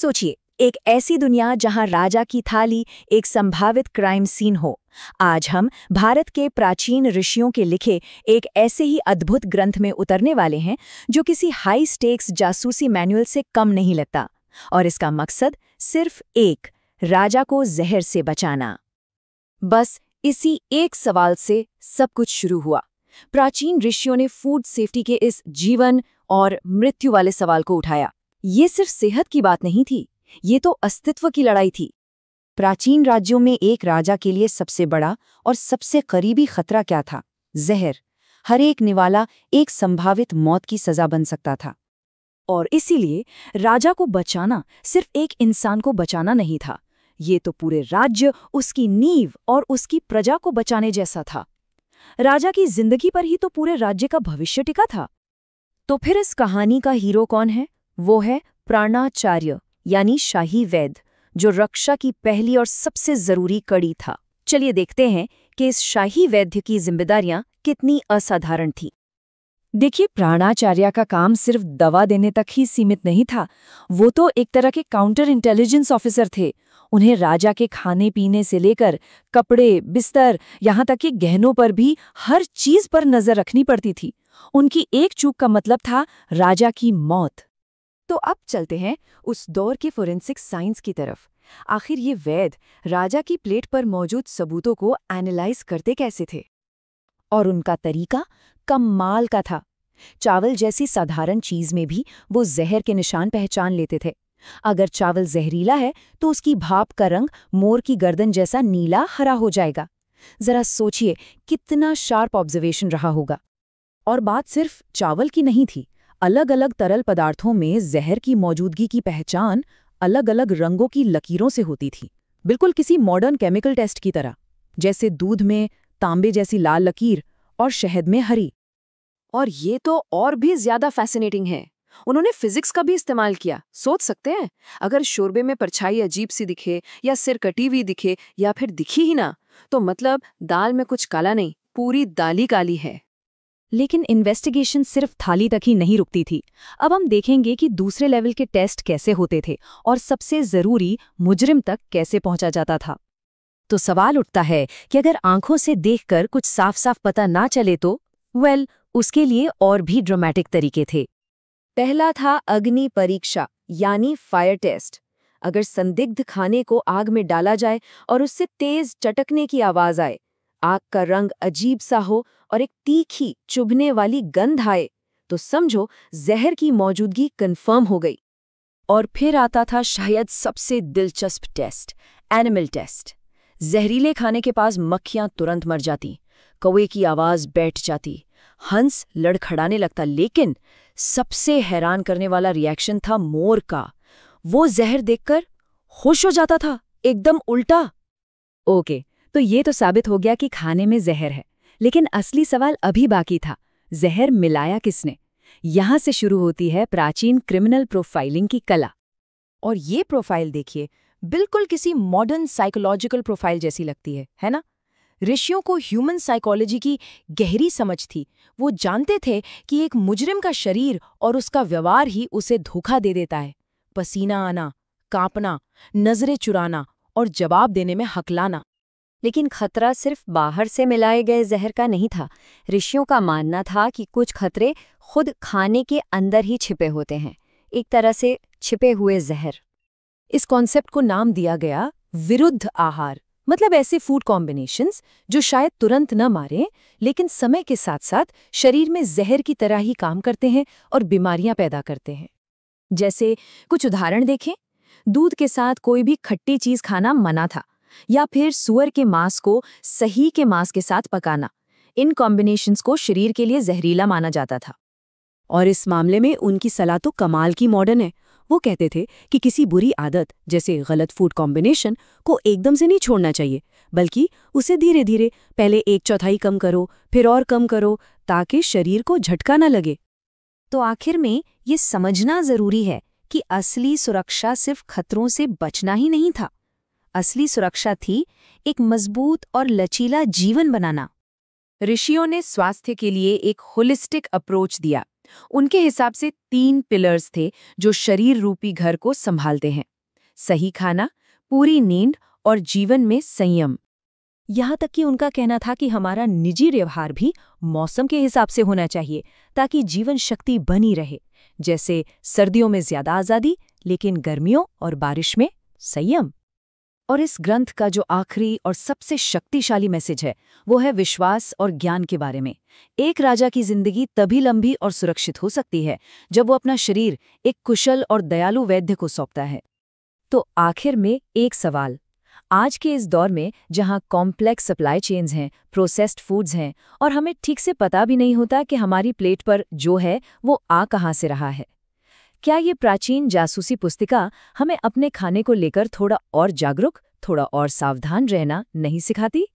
सोचिए, एक ऐसी दुनिया जहां राजा की थाली एक संभावित क्राइम सीन हो। आज हम भारत के प्राचीन ऋषियों के लिखे एक ऐसे ही अद्भुत ग्रंथ में उतरने वाले हैं जो किसी हाई स्टेक्स जासूसी मैनुअल से कम नहीं लगता। और इसका मकसद सिर्फ एक, राजा को जहर से बचाना। बस इसी एक सवाल से सब कुछ शुरू हुआ। प्राचीन ऋषियों ने फूड सेफ्टी के इस जीवन और मृत्यु वाले सवाल को उठाया। ये सिर्फ सेहत की बात नहीं थी, ये तो अस्तित्व की लड़ाई थी। प्राचीन राज्यों में एक राजा के लिए सबसे बड़ा और सबसे करीबी खतरा क्या था? जहर। हर एक निवाला एक संभावित मौत की सजा बन सकता था। और इसीलिए राजा को बचाना सिर्फ एक इंसान को बचाना नहीं था, ये तो पूरे राज्य, उसकी नींव और उसकी प्रजा को बचाने जैसा था। राजा की जिंदगी पर ही तो पूरे राज्य का भविष्य टिका था। तो फिर इस कहानी का हीरो कौन है? वो है प्राणाचार्य, यानी शाही वैद्य, जो रक्षा की पहली और सबसे जरूरी कड़ी था। चलिए देखते हैं कि इस शाही वैद्य की जिम्मेदारियां कितनी असाधारण थी। देखिए, प्राणाचार्य का काम सिर्फ दवा देने तक ही सीमित नहीं था। वो तो एक तरह के काउंटर इंटेलिजेंस ऑफिसर थे। उन्हें राजा के खाने पीने से लेकर कपड़े, बिस्तर, यहाँ तक कि गहनों पर भी हर चीज पर नजर रखनी पड़ती थी। उनकी एक चूक का मतलब था राजा की मौत। तो अब चलते हैं उस दौर के फोरेंसिक साइंस की तरफ। आखिर ये वैद्य राजा की प्लेट पर मौजूद सबूतों को एनालाइज करते कैसे थे? और उनका तरीका कमाल का था। चावल जैसी साधारण चीज में भी वो जहर के निशान पहचान लेते थे। अगर चावल जहरीला है तो उसकी भाप का रंग मोर की गर्दन जैसा नीला हरा हो जाएगा। जरा सोचिए कितना शार्प ऑब्जर्वेशन रहा होगा। और बात सिर्फ चावल की नहीं थी। अलग अलग तरल पदार्थों में जहर की मौजूदगी की पहचान अलग अलग रंगों की लकीरों से होती थी, बिल्कुल किसी मॉडर्न केमिकल टेस्ट की तरह। जैसे दूध में तांबे जैसी लाल लकीर और शहद में हरी। और ये तो और भी ज्यादा फैसिनेटिंग है, उन्होंने फिजिक्स का भी इस्तेमाल किया। सोच सकते हैं, अगर शोरबे में परछाई अजीब सी दिखे या सिर कटी हुई दिखे या फिर दिखी ही ना, तो मतलब दाल में कुछ काला नहीं, पूरी दाल ही काली है। लेकिन इन्वेस्टिगेशन सिर्फ थाली तक ही नहीं रुकती थी। अब हम देखेंगे कि दूसरे लेवल के टेस्ट कैसे होते थे और सबसे जरूरी, मुजरिम तक कैसे पहुंचा जाता था। तो सवाल उठता है कि अगर आंखों से देखकर कुछ साफ साफ पता ना चले तो उसके लिए और भी ड्रामेटिक तरीके थे। पहला था अग्नि परीक्षा, यानी फायर टेस्ट। अगर संदिग्ध खाने को आग में डाला जाए और उससे तेज चटकने की आवाज आए, आग का रंग अजीब सा हो और एक तीखी चुभने वाली गंध आए, तो समझो जहर की मौजूदगी कंफर्म हो गई। और फिर आता था शायद सबसे दिलचस्प टेस्ट, एनिमल टेस्ट। जहरीले खाने के पास मक्खियां तुरंत मर जाती, कौवे की आवाज बैठ जाती, हंस लड़खड़ाने लगता, लेकिन सबसे हैरान करने वाला रिएक्शन था मोर का। वो जहर देखकर खुश हो जाता था, एकदम उल्टा। ओके, तो ये तो साबित हो गया कि खाने में जहर है, लेकिन असली सवाल अभी बाकी था। जहर मिलाया किसने? यहां से शुरू होती है प्राचीन क्रिमिनल प्रोफाइलिंग की कला। और ये प्रोफाइल देखिए, बिल्कुल किसी मॉडर्न साइकोलॉजिकल प्रोफाइल जैसी लगती है ना? ऋषियों को ह्यूमन साइकोलॉजी की गहरी समझ थी। वो जानते थे कि एक मुजरिम का शरीर और उसका व्यवहार ही उसे धोखा दे देता है। पसीना आना, कांपना, नजरें चुराना और जवाब देने में हकलाना। लेकिन खतरा सिर्फ बाहर से मिलाए गए जहर का नहीं था। ऋषियों का मानना था कि कुछ खतरे खुद खाने के अंदर ही छिपे होते हैं, एक तरह से छिपे हुए जहर। इस कॉन्सेप्ट को नाम दिया गया विरुद्ध आहार, मतलब ऐसे फूड कॉम्बिनेशंस जो शायद तुरंत न मारें, लेकिन समय के साथ साथ शरीर में जहर की तरह ही काम करते हैं और बीमारियां पैदा करते हैं। जैसे कुछ उदाहरण देखें, दूध के साथ कोई भी खट्टी चीज खाना मना था, या फिर सूअर के मांस को सही के मांस के साथ पकाना। इन कॉम्बिनेशंस को शरीर के लिए जहरीला माना जाता था। और इस मामले में उनकी सलाह तो कमाल की मॉडर्न है। वो कहते थे कि किसी बुरी आदत जैसे गलत फूड कॉम्बिनेशन को एकदम से नहीं छोड़ना चाहिए, बल्कि उसे धीरे धीरे पहले 1/4 कम करो, फिर और कम करो, ताकि शरीर को झटका न लगे। तो आखिर में ये समझना जरूरी है कि असली सुरक्षा सिर्फ खतरों से बचना ही नहीं था। असली सुरक्षा थी एक मजबूत और लचीला जीवन बनाना। ऋषियों ने स्वास्थ्य के लिए एक होलिस्टिक अप्रोच दिया। उनके हिसाब से 3 पिलर्स थे जो शरीर रूपी घर को संभालते हैं। सही खाना, पूरी नींद और जीवन में संयम। यहाँ तक कि उनका कहना था कि हमारा निजी व्यवहार भी मौसम के हिसाब से होना चाहिए ताकि जीवन शक्ति बनी रहे। जैसे सर्दियों में ज्यादा आज़ादी, लेकिन गर्मियों और बारिश में संयम। और इस ग्रंथ का जो आखिरी और सबसे शक्तिशाली मैसेज है, वो है विश्वास और ज्ञान के बारे में। एक राजा की जिंदगी तभी लंबी और सुरक्षित हो सकती है जब वो अपना शरीर एक कुशल और दयालु वैद्य को सौंपता है। तो आखिर में एक सवाल, आज के इस दौर में जहां कॉम्प्लेक्स सप्लाई चेन्स हैं, प्रोसेस्ड फूड्स हैं और हमें ठीक से पता भी नहीं होता कि हमारी प्लेट पर जो है वो आ कहाँ से रहा है, क्या ये प्राचीन जासूसी पुस्तिका हमें अपने खाने को लेकर थोड़ा और जागरूक, थोड़ा और सावधान रहना नहीं सिखाती?